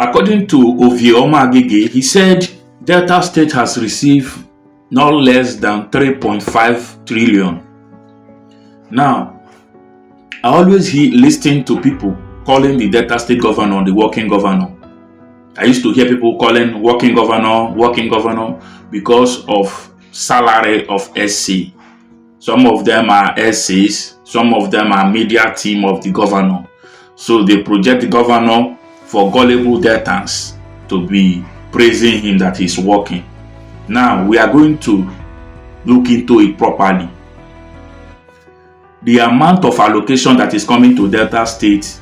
According to 𝐓𝐫𝐢𝐥𝐴𝐺𝐥, he said Delta State has received not less than 3.5 trillion. Now, I always listen to people calling the Delta State governor the working governor. I used to hear people calling working governor because of salary of SC. Some of them are SCs, some of them are media team of the governor. So they project the governor for gullible Deltans to be praising him that he's working. Now we are going to look into it properly. The amount of allocation that is coming to Delta State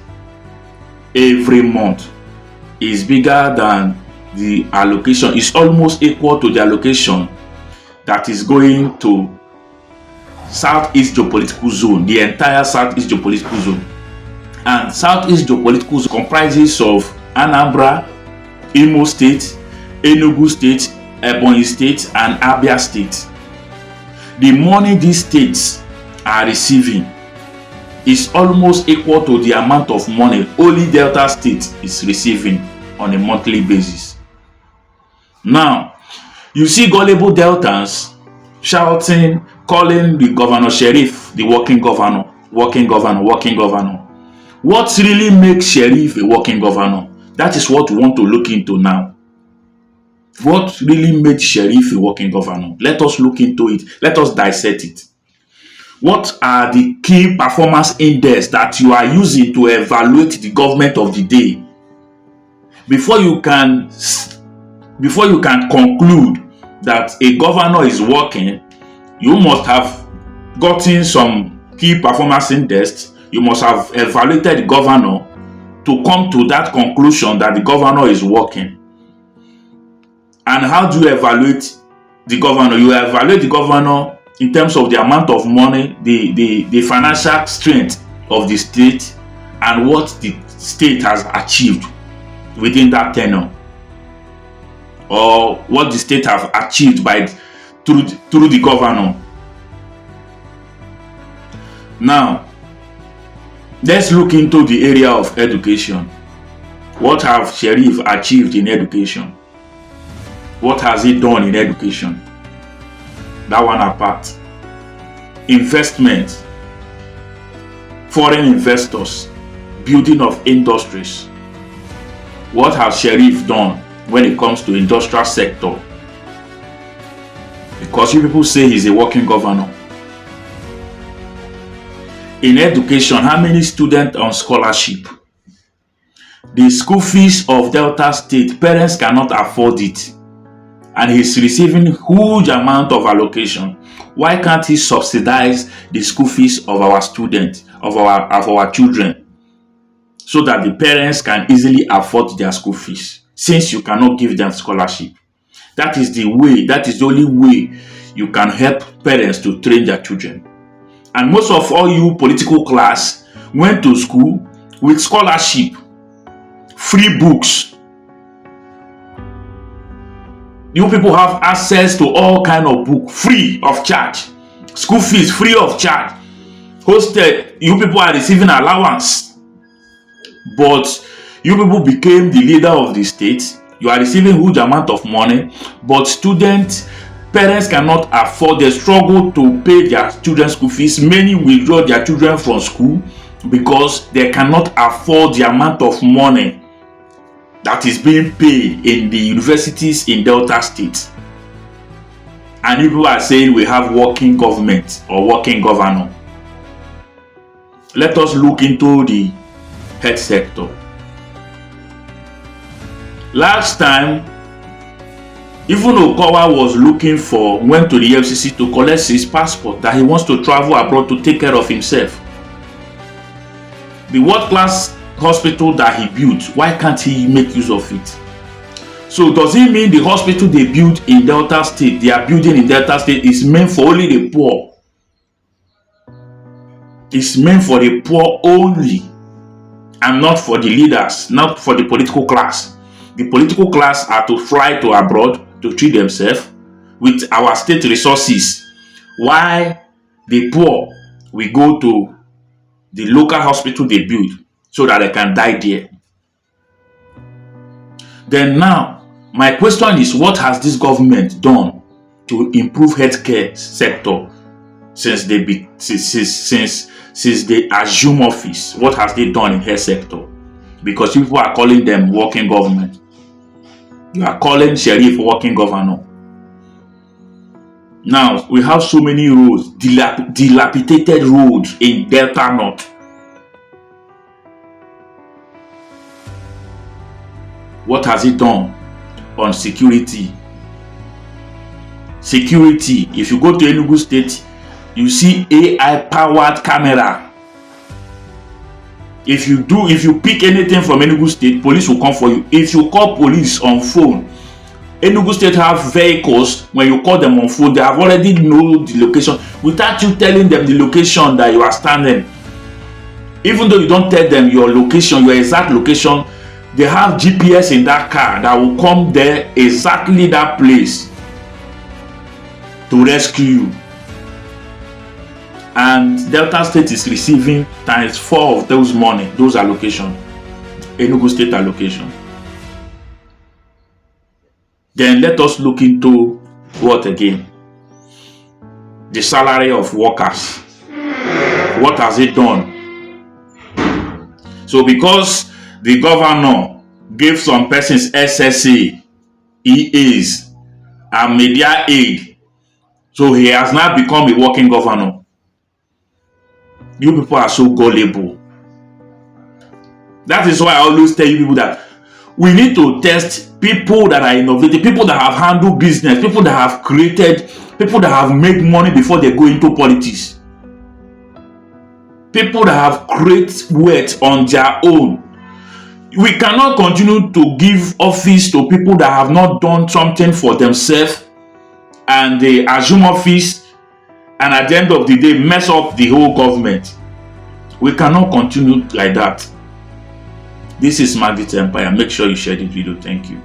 every month is bigger than the allocation, is almost equal to the allocation that is going to Southeast Geopolitical Zone, the entire Southeast Geopolitical Zone. And Southeast Geopolitical Zone comprises of Anambra, Imo State, Enugu State, Ebonyi State, and Abia State. The money these states are receiving is almost equal to the amount of money only Delta State is receiving on a monthly basis. Now, you see gullible Deltans shouting, calling the Governor Sheriff the working governor. What really makes Sheriff a working governor? That is what we want to look into now. What really made Sheriff a working governor? Let us look into it. Let us dissect it. What are the key performance index that you are using to evaluate the government of the day? Before you can conclude that a governor is working, you must have gotten some key performance index. You must have evaluated the governor to come to that conclusion that the governor is working. And how do you evaluate the governor? You evaluate the governor in terms of the amount of money, the financial strength of the state, and what the state has achieved within that tenure, or what the state have achieved through the governor. Now, let's look into the area of education. What have Sheriff achieved in education? What has he done in education? That one apart. Investment, foreign investors, building of industries. What has Sheriff done when it comes to industrial sector? Because you people say he's a working governor. In education, how many students on scholarship? The school fees of Delta State, parents cannot afford it, and he's receiving huge amount of allocation. Why can't he subsidize the school fees of our students, of our children, so that the parents can easily afford their school fees, since you cannot give them scholarship? That is the way, that is the only way you can help parents to train their children. And most of all you political class went to school with scholarship, free books. You people have access to all kind of book free of charge. School fees free of charge. Hosted, you people are receiving allowance. But you people became the leader of the state. You are receiving huge amount of money, but parents cannot afford. They struggle to pay their children's school fees. Many withdraw their children from school because they cannot afford the amount of money that is being paid in the universities in Delta State. And people are saying we have working government or working governor. Let us look into the health sector. Last time, even Okowa went to the FCC to collect his passport, that he wants to travel abroad to take care of himself. The world-class hospital that he built, why can't he make use of it? So does it mean the hospital they built in Delta State, they are building in Delta State, is meant for only the poor? It's meant for the poor only, and not for the leaders, not for the political class. The political class are to fly to abroad to treat themselves with our state resources, while the poor will go to the local hospital they build so that they can die there. Then now, my question is, what has this government done to improve healthcare sector since they assume office? What has they done in health sector? Because people are calling them working government. You are calling Sheriff working governor. Now, we have so many roads, dilapidated roads in Delta North. What has it done on security? Security, if you go to Enugu State, you see AI-powered camera. If you pick anything from Enugu State, police will come for you. If you call police on phone, Enugu State have vehicles. When you call them on phone, they have already know the location without you telling them the location that you are standing. Even though you don't tell them your location, your exact location, they have GPS in that car that will come there, exactly that place, to rescue you. And Delta State is receiving ×4 of those money, those allocations, Enugu State allocation. Then let us look into what again? The salary of workers. What has it done? So because the governor gave some persons SSA, EAs, and media aid, so he has now become a working governor. You people are so gullible. That is why I always tell you people that we need to test people that are innovative, people that have handled business, people that have created, people that have made money before they go into politics. People that have created wealth on their own. We cannot continue to give office to people that have not done something for themselves and they assume office and at the end of the day mess up the whole government. We cannot continue like that. This is Magnet Empire. Make sure you share this video. Thank you.